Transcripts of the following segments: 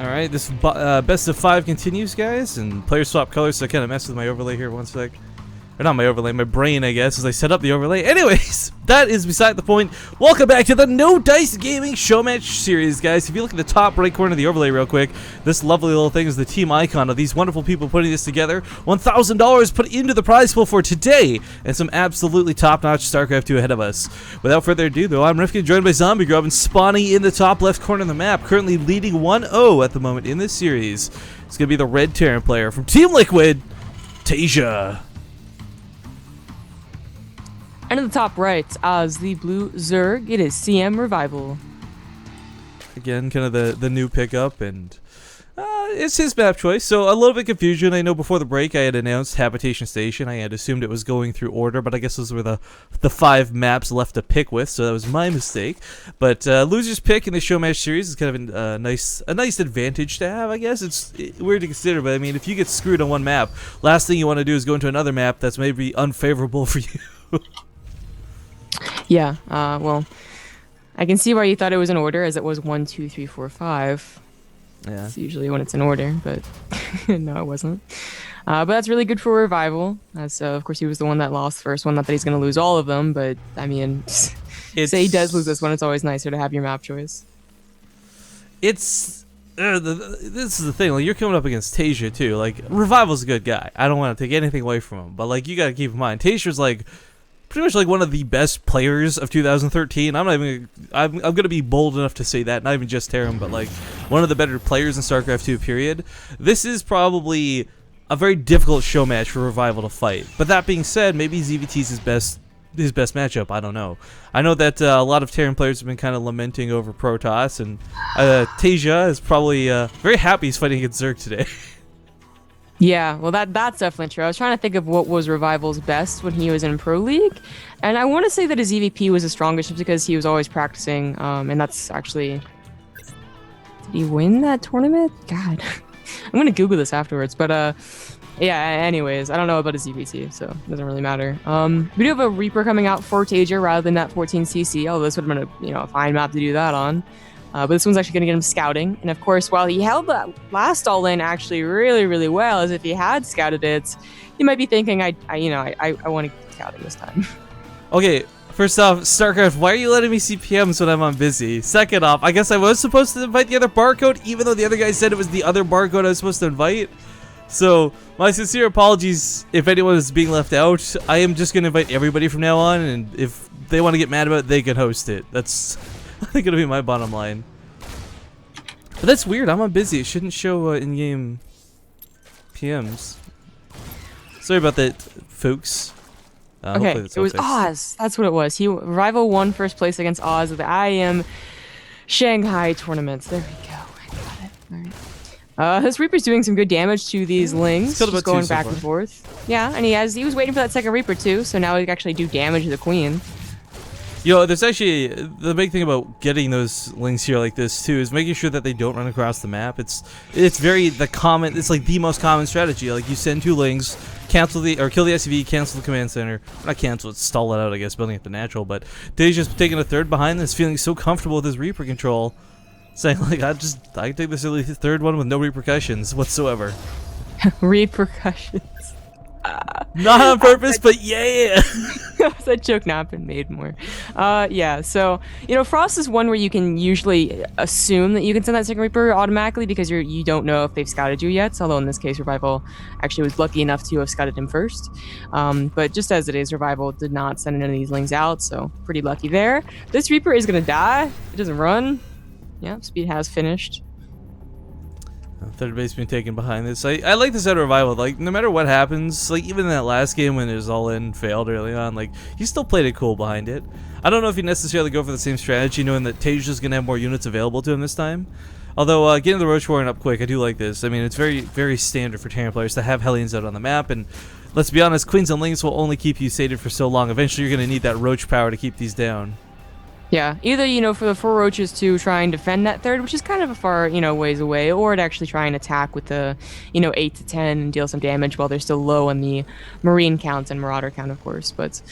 All right, this best of 5 continues, guys, and players swap colors, so I kind of messed with my overlay here one sec. Or not my overlay, my brain, I guess, as I set up the overlay. Anyways, that is beside the point. Welcome back to the No Dice Gaming Showmatch series, guys. If you look at the top right corner of the overlay real quick, this lovely little thing is the team icon of these wonderful people putting this together. $1,000 put into the prize pool for today, and some absolutely top-notch StarCraft 2 ahead of us. Without further ado, though, I'm Rifkin, joined by Zombie Grub, and spawning in the top left corner of the map, currently leading 1-0 at the moment in this series. It's going to be the Red Terran player from Team Liquid, Taeja. And at the top right, as the blue Zerg, it is CM Revival. Again, kind of the new pickup, and it's his map choice, so a little bit confusion. I know before the break I had announced Habitation Station. I had assumed it was going through order, but I guess those were the 5 maps left to pick with, so that was my mistake. But loser's pick in the Showmatch series is kind of a nice advantage to have, I guess. It's weird to consider, but I mean, if you get screwed on one map, last thing you want to do is go into another map that's maybe unfavorable for you. Yeah, well, I can see why you thought it was in order, as it was 1, 2, 3, 4, 5. Yeah. It's usually when it's in order, but no, it wasn't. But that's really good for Revival, as of course he was the one that lost first one. Not that he's going to lose all of them, but I mean, say he does lose this one, it's always nicer to have your map choice. This is the thing, like, you're coming up against Taeja too. Like, Revival's a good guy. I don't want to take anything away from him, but like, you got to keep in mind, Taeja's like pretty much like one of the best players of 2013. I'm gonna be bold enough to say that, not even just Terran, but like one of the better players in StarCraft 2, period. This is probably a very difficult show match for Revival to fight. But that being said, maybe ZVT's his best matchup. I don't know. I know that a lot of Terran players have been kind of lamenting over Protoss, and Taeja is probably very happy he's fighting against Zerg today. Yeah, well, that's definitely true. I was trying to think of what was Revival's best when he was in Pro League, and I want to say that his EVP was the strongest just because he was always practicing, and that's actually... Did he win that tournament? God. I'm going to Google this afterwards, but yeah, anyways, I don't know about his EVT, so it doesn't really matter. We do have a Reaper coming out for Taeja rather than that 14cc, although this would have been a fine map to do that on. But this one's actually going to get him scouting. And of course, while he held that last all-in actually really, really well, as if he had scouted it, he might be thinking, I want to get scouting this time. Okay, first off, StarCraft, why are you letting me see PMs when I'm on busy? Second off, I guess I was supposed to invite the other barcode, even though the other guy said it was the other barcode I was supposed to invite. So, my sincere apologies if anyone is being left out. I am just going to invite everybody from now on, and if they want to get mad about it, they can host it. That's going to be my bottom line. But that's weird. I'm on busy. It shouldn't show in-game PMs. Sorry about that, folks. Okay, it was Oz. That's what it was. Revival won first place against Oz at the IEM Shanghai tournaments. There we go. I got it. All right. This Reaper's doing some good damage to these Lings, just going back and forth. Yeah, and he was waiting for that second Reaper too, so now he can actually do damage to the Queen. There's actually the big thing about getting those Lings here like this too is making sure that they don't run across the map. It's like the most common strategy. Like, you send 2 Lings, kill the SCV, cancel the command center. Not cancel it, stall it out, I guess, building up the natural. But Taeja's taking a third behind this, feeling so comfortable with his Reaper control, saying like, I can take this early third one with no repercussions whatsoever. Repercussions. Not on purpose, but yeah. That joke not been made more. Yeah, so Frost is one where you can usually assume that you can send that second Reaper automatically because you don't know if they've scouted you yet. Although in this case, Revival actually was lucky enough to have scouted him first. But just as it is, Revival did not send any of these Lings out, so pretty lucky there. This Reaper is gonna die. It doesn't run. Yeah, speed has finished. Third base being taken behind this. I like this out of Revival. Like, no matter what happens, like even in that last game when it was all in, failed early on, like, he still played it cool behind it. I don't know if he necessarily go for the same strategy, knowing that Taeja's gonna have more units available to him this time. Although getting the Roach Warren up quick, I do like this. I mean, it's very, very standard for Terran players to have Hellions out on the map, and let's be honest, Queens and Lings will only keep you sated for so long. Eventually, you're gonna need that Roach power to keep these down. Yeah, either, for the 4 Roaches to try and defend that third, which is kind of a far, ways away, or to actually try and attack with the, 8 to 10 and deal some damage while they're still low on the Marine count and Marauder count, of course. But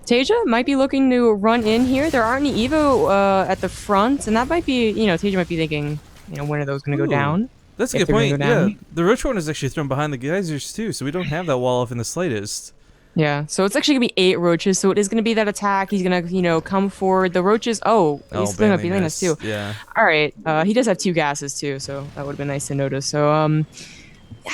Taeja might be looking to run in here. There aren't any Evo at the front, and that might be, Taeja might be thinking, when are those going to go Ooh, down? That's a If good they're gonna point. go Yeah, down. the roach horn is actually thrown behind the geysers too, so we don't have that wall off in the slightest. Yeah, so it's actually gonna be 8 roaches. So it is gonna be that attack. He's gonna, come forward. The roaches. Oh, Oh, he's throwing up Bailey Belenas too. missed. Yeah. All right. He does have 2 gases too, so that would have been nice to notice. So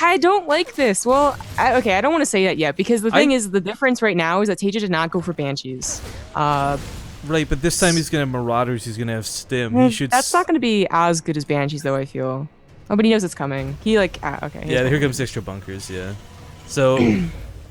I don't like this. Well, okay, I don't want to say that yet because the thing I is, the difference right now is that Taeja did not go for banshees. Uh, Right, but this time he's gonna have marauders. He's gonna have stim. He should. that's not gonna be as good as banshees though. I feel. Oh, but he knows it's coming. He okay. Yeah, here comes extra bunkers. Yeah. So.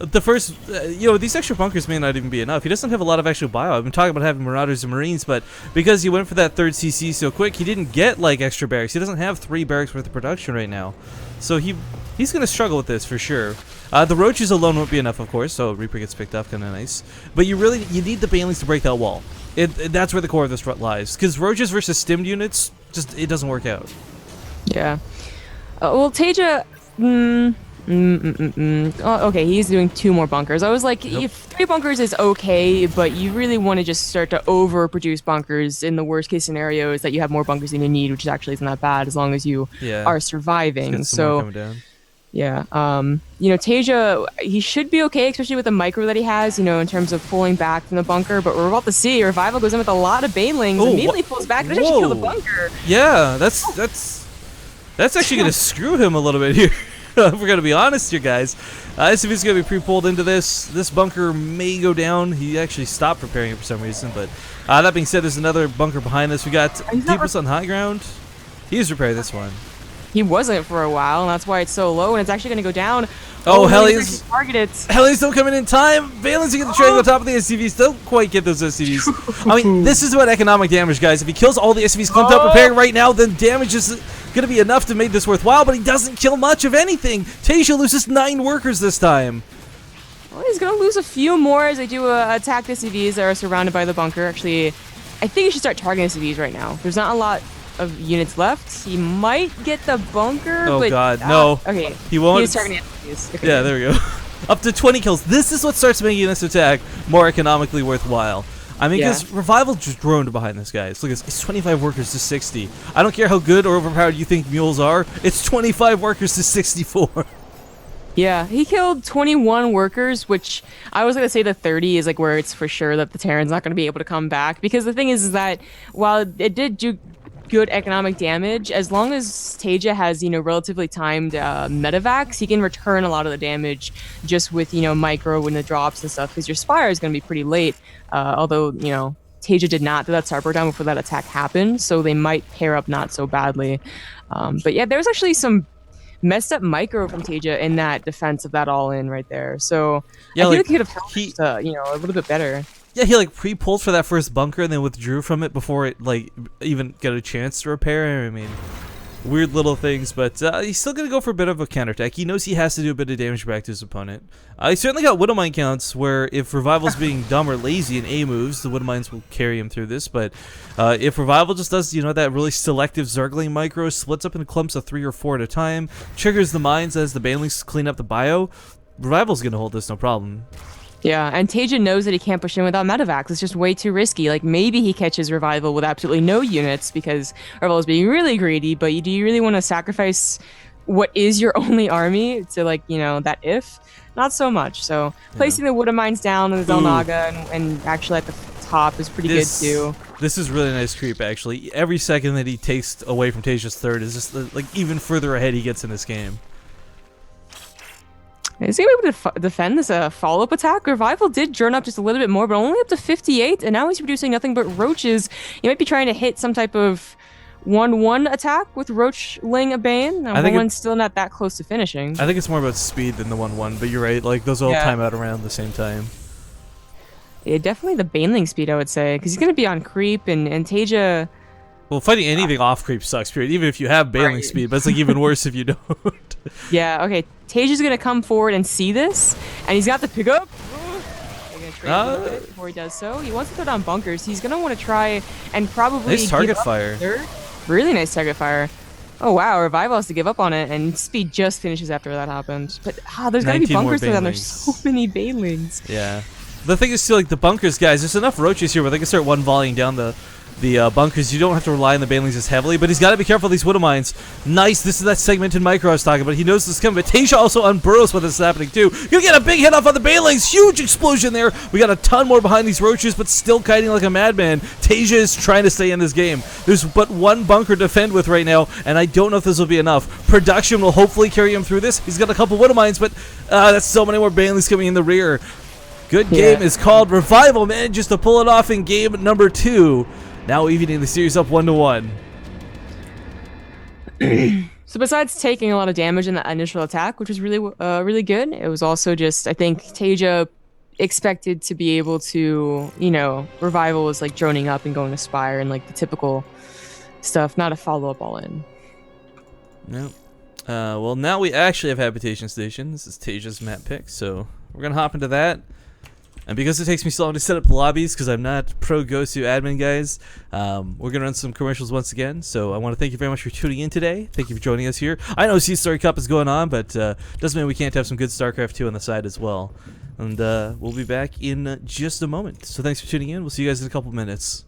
The first, these extra bunkers may not even be enough. He doesn't have a lot of actual bio. I've been talking about having Marauders and Marines, but because he went for that 3rd CC so quick, he didn't get, like, extra barracks. He doesn't have 3 barracks worth of production right now. So he's going to struggle with this for sure. The Roaches alone won't be enough, of course, so Reaper gets picked up, kind of nice. But you need the Banelings to break that wall. That's where the core of this lies. Because Roaches versus stimmed units, it doesn't work out. Yeah. Well, Taeja... Oh, okay, he's doing 2 more bunkers. I was like, if 3 bunkers is okay, but you really want to just start to overproduce bunkers in the worst case scenario is that you have more bunkers than you need, which actually isn't that bad as long as you are surviving. So, yeah, Taeja, he should be okay, especially with the micro that he has, in terms of pulling back from the bunker. But we're about to see Revival goes in with a lot of Banelings, immediately pulls back, and actually kill the bunker. Yeah, that's actually gonna screw him a little bit here. If we're gonna be honest here, guys. If he's gonna be pre-pulled into this bunker may go down. He actually stopped preparing it for some reason, but that being said, there's another bunker behind us. We got Deepest on high ground. He's repairing this one. He wasn't for a while, and that's why it's so low, and it's actually gonna go down. Oh, Hellies! Targeted. Hellies don't come in time. Valence get the train on top of the SCVs. Don't quite get those SCVs. I mean, this is about economic damage, guys. If he kills all the SCVs clumped up preparing right now, then damage is gonna be enough to make this worthwhile. But he doesn't kill much of anything. Taeja loses 9 workers this time. Well, he's gonna lose a few more as they do attack the SCVs that are surrounded by the bunker. Actually, I think he should start targeting SCVs right now. There's not a lot of units left. He might get the bunker. Oh but, god, no. Okay, he won't. He's targeting SCVs. Okay. Yeah, there we go. Up to 20 kills. This is what starts making this attack more economically worthwhile. I mean, because Revival just droned behind this guy. Look, it's 25 workers to 60. I don't care how good or overpowered you think mules are. It's 25 workers to 64. Yeah, he killed 21 workers, which I was going to say the 30 is like where it's for sure that the Terran's not going to be able to come back. Because the thing is that while it did do good economic damage, as long as Taeja has, relatively timed medevacs, he can return a lot of the damage just with, micro when the drops and stuff, because your Spire is going to be pretty late. Although, Taeja did not do that Sarper down before that attack happened, so they might pair up not so badly. But yeah, there's actually some messed up micro from Taeja in that defense of that all-in right there. So yeah, I feel like he could have helped, a little bit better. Yeah, he pre-pulled for that first bunker and then withdrew from it before it even got a chance to repair. I mean, weird little things, but he's still gonna go for a bit of a counterattack. He knows he has to do a bit of damage back to his opponent. He certainly got Widowmine counts where if Revival's being dumb or lazy in A moves, the Widowmines will carry him through this. But if Revival just does that really selective Zergling micro, splits up into clumps of 3 or 4 at a time, triggers the mines as the Banelings clean up the bio, Revival's gonna hold this no problem. Yeah, and Taeja knows that he can't push in without medevacs. It's just way too risky. Like, maybe he catches Revival with absolutely no units because Revival is being really greedy, but do you really want to sacrifice what is your only army to, that if? Not so much. So, placing the Widowmines down in the Zelnaga and actually at the top is pretty good, too. This is really nice creep, actually. Every second that he takes away from Taeja's third is just, even further ahead he gets in this game. Is he able to defend this follow-up attack? Revival did drone up just a little bit more, but only up to 58, and now he's producing nothing but roaches. He might be trying to hit some type of 1-1 attack with Roachling a Bane. 1-1's still not that close to finishing. I think it's more about speed than the 1-1, but you're right. Those all time out around the same time. Yeah, definitely the Baneling speed, I would say, because he's going to be on creep, and Taeja... Well, fighting anything off creep sucks, period. Even if you have Baneling speed, but it's even worse if you don't. Yeah, okay. Taeja's gonna come forward and see this, and he's got the pickup. They're gonna trade a little bit before he does so. He wants to throw down bunkers. He's gonna want to try and probably nice target fire. Really nice target fire. Oh wow, Revival has to give up on it, and speed just finishes after that happens. But there's gotta be bunkers there, and there's so many Banelings. Yeah. The thing is too, the bunkers, guys, there's enough roaches here where they can start one volleying down the the bunkers, you don't have to rely on the banelings as heavily, but he's got to be careful of these Widow Mines. Nice, this is that segmented micro I was talking about. He knows this is coming, but Taeja also unburrows what this is happening too. Gonna get a big hit off on the banelings, huge explosion there. We got a ton more behind these roaches, but still kiting like a madman. Taeja is trying to stay in this game. There's but one bunker to defend with right now, and I don't know if this will be enough. Production will hopefully carry him through this. He's got a couple Widow Mines, but that's so many more banelings coming in the rear. Good game is called. Revival manages to pull it off in game number 2. Now evening the series up 1-1. So besides taking a lot of damage in that initial attack, which was really really good, it was also just, I think Taeja expected to be able to, you know, Revival was like droning up and going to Spire and like the typical stuff, not a follow-up all in. Nope. Well, now we actually have Habitation Station. This is Taeja's map pick, so we're going to hop into that. And because it takes me so long to set up the lobbies, because I'm not pro GoTo admin, guys, we're going to run some commercials once again. So I want to thank you very much for tuning in today. Thank you for joining us here. I know Sea Story Cup is going on, but doesn't mean we can't have some good StarCraft 2 on the side as well. And we'll be back in just a moment. So thanks for tuning in. We'll see you guys in a couple minutes.